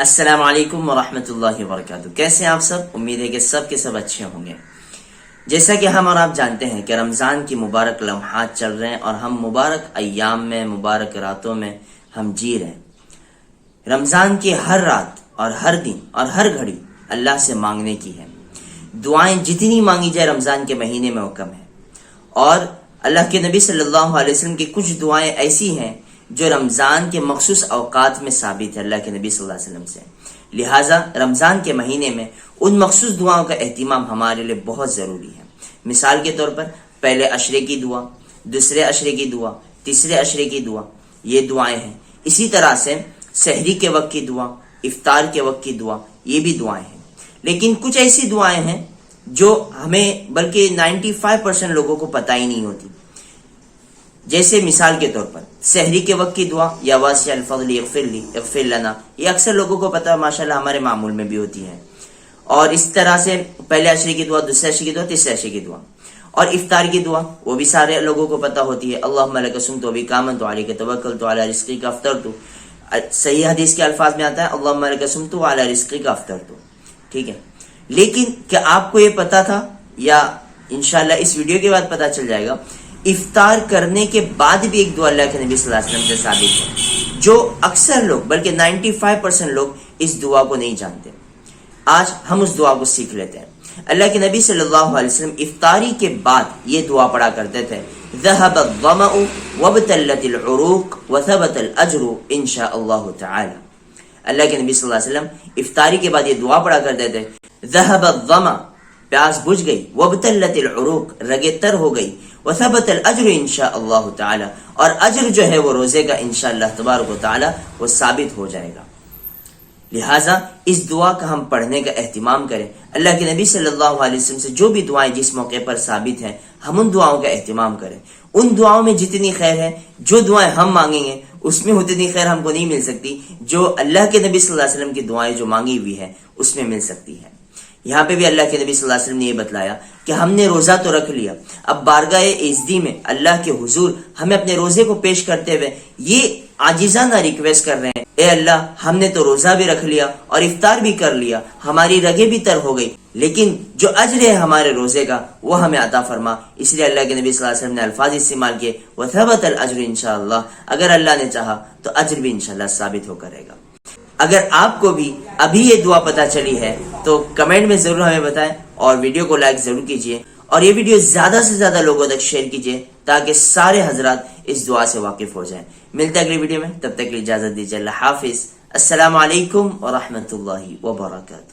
السلام علیکم ورحمۃ اللہ وبرکاتہ. کیسے ہیں آپ سب؟ امید ہے کہ سب کے سب اچھے ہوں گے. جیسا کہ ہم اور آپ جانتے ہیں کہ رمضان کی مبارک لمحات چل رہے ہیں اور ہم مبارک ایام میں، مبارک راتوں میں ہم جی رہے ہیں. رمضان کی ہر رات اور ہر دن اور ہر گھڑی اللہ سے مانگنے کی ہے. دعائیں جتنی مانگی جائے رمضان کے مہینے میں وہ کم ہے. اور اللہ کے نبی صلی اللہ علیہ وسلم کی کچھ دعائیں ایسی ہیں جو رمضان کے مخصوص اوقات میں ثابت ہے اللہ کے نبی صلی اللہ علیہ وسلم سے. لہٰذا رمضان کے مہینے میں ان مخصوص دعاؤں کا اہتمام ہمارے لیے بہت ضروری ہے. مثال کے طور پر پہلے عشرے کی دعا، دوسرے عشرے کی دعا، تیسرے عشرے کی دعا، یہ دعائیں ہیں. اسی طرح سے سحری کے وقت کی دعا، افطار کے وقت کی دعا، یہ بھی دعائیں ہیں. لیکن کچھ ایسی دعائیں ہیں جو ہمیں بلکہ 95% لوگوں کو پتہ ہی نہیں ہوتی. جیسے مثال کے طور پر سحری کے وقت کی دعا، یا واسع الفضل اغفر لی اغفر لنا، یہ اکثر لوگوں کو پتہ ماشاءاللہ ہمارے معمول میں بھی ہوتی ہے. اور اس طرح سے پہلے عشرے کی دعا، دوسرے عشرے کی دعا، تیسرے عشرے کی دعا. اور افطار کی دعا وہ بھی سارے لوگوں کو پتہ ہوتی ہے. اللہم لک صمت وبک آمنت وعلیک توکلت وعلی رزقک افطرت. صحیح حدیث کے الفاظ میں آتا ہے اللہم لک صمت وعلی رزقک افطرت. ٹھیک ہے. لیکن کیا آپ کو یہ پتا تھا، یا انشاءاللہ اس ویڈیو کے بعد پتا چل جائے گا، افطار کرنے کے بعد بھی ایک دعا اللہ کے نبی صلی اللہ علیہ وسلم سے ثابت ہے جو اکثر لوگ بلکہ 95% لوگ اس دعا کو نہیں جانتے. آج ہم اس دعا کو سیکھ لیتے ہیں. اللہ کے نبی صلی اللہ علیہ وسلم افطاری کے بعد یہ دعا پڑھا کرتے تھے: ذهب الظمأ وابتلت العروق وثبت الاجر ان شاء اللہ تعالی. اللہ کے نبی صلی اللہ علیہ وسلم افطاری کے بعد یہ دعا پڑھا کرتے تھے: ذهب الظمأ، پیاس بجھ گئی، وابتلت العروق، رگیں تر ہو گئی، وثبت الاجر ان شاء اللہ تعالی، اور اجر جو ہے وہ روزے کا انشاءاللہ تبارک و تعالی وہ ثابت ہو جائے گا. لہٰذا اس دعا کا ہم پڑھنے کا اہتمام کریں. اللہ کے نبی صلی اللہ علیہ وسلم سے جو بھی دعائیں جس موقع پر ثابت ہیں ہم ان دعاؤں کا اہتمام کریں. ان دعاؤں میں جتنی خیر ہے، جو دعائیں ہم مانگیں گے اس میں اتنی خیر ہم کو نہیں مل سکتی جو اللہ کے نبی صلی اللہ علیہ وسلم کی دعائیں جو مانگی ہوئی ہیں اس میں مل سکتی ہے. یہاں پہ بھی اللہ کے نبی صلی اللہ علیہ وسلم نے یہ بتلایا کہ ہم نے روزہ تو رکھ لیا، اب بارگاہ عزتی میں اللہ کے حضور ہمیں اپنے روزے کو پیش کرتے ہوئے یہ عاجزانہ ریکویسٹ کر رہے ہیں: اے اللہ، ہم نے تو روزہ بھی رکھ لیا اور افطار بھی کر لیا، ہماری رگیں بھی تر ہو گئی، لیکن جو اجر ہے ہمارے روزے کا وہ ہمیں عطا فرما. اس لیے اللہ کے نبی صلی اللہ علیہ وسلم نے الفاظ استعمال کیے: وثبت الاجر انشاءاللہ، اگر اللہ نے چاہا تو اجر بھی انشاءاللہ ثابت ہو کرے گا. اگر آپ کو بھی ابھی یہ دعا پتہ چلی ہے تو کمنٹ میں ضرور ہمیں بتائیں اور ویڈیو کو لائک ضرور کیجئے اور یہ ویڈیو زیادہ سے زیادہ لوگوں تک شیئر کیجئے تاکہ سارے حضرات اس دعا سے واقف ہو جائیں. ملتے ہیں اگلی ویڈیو میں، تب تک کے لیے اجازت دیجیے. اللہ حافظ. السلام علیکم ورحمۃ اللہ وبرکاتہ.